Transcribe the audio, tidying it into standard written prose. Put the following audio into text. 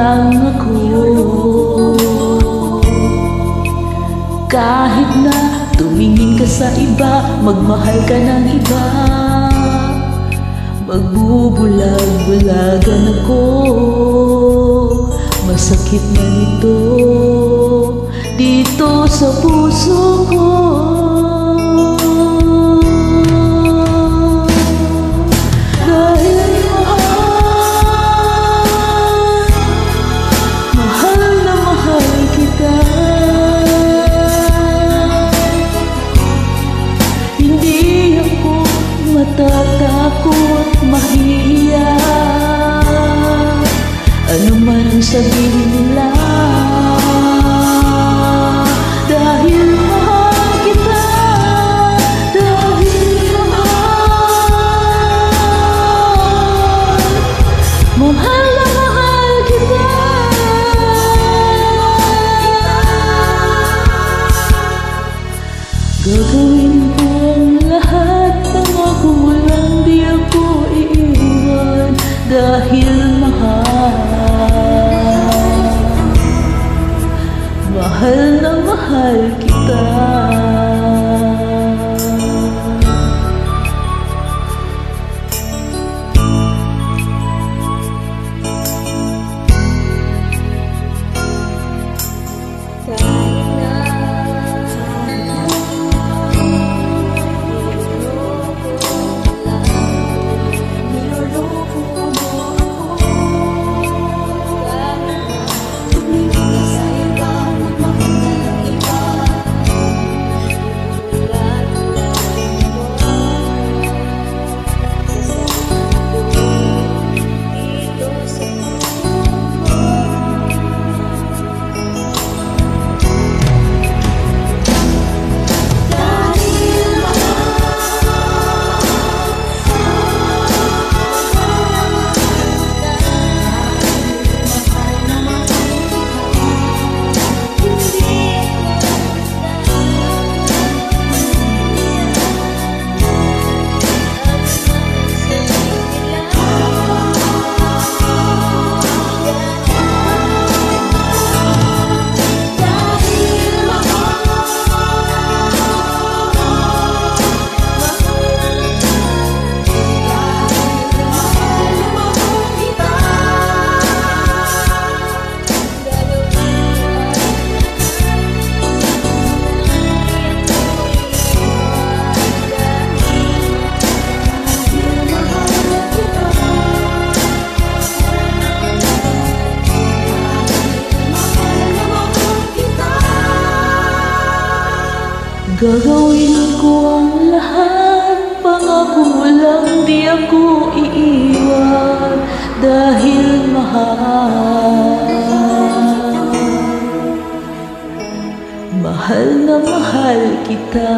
lang ako. Kahit na tumingin ka sa iba, magmahal ka ng iba, magbubulag-bulagan ako. Masakit na nito dito sa puso ko. Dahil mahal na mahal kita. Hindi ako matatakot, mahihiya, ano man ang sabihin nila. Dahil mahal kita, dahil mahal na mahal kita. Gagawin ko ang lahat, pangako mo lang di ako iiwan. Dahil mahal na mahal kita. Gagawin ko ang lahat, pangako mo lang di ako iiwan. Dahil mahal na mahal kita.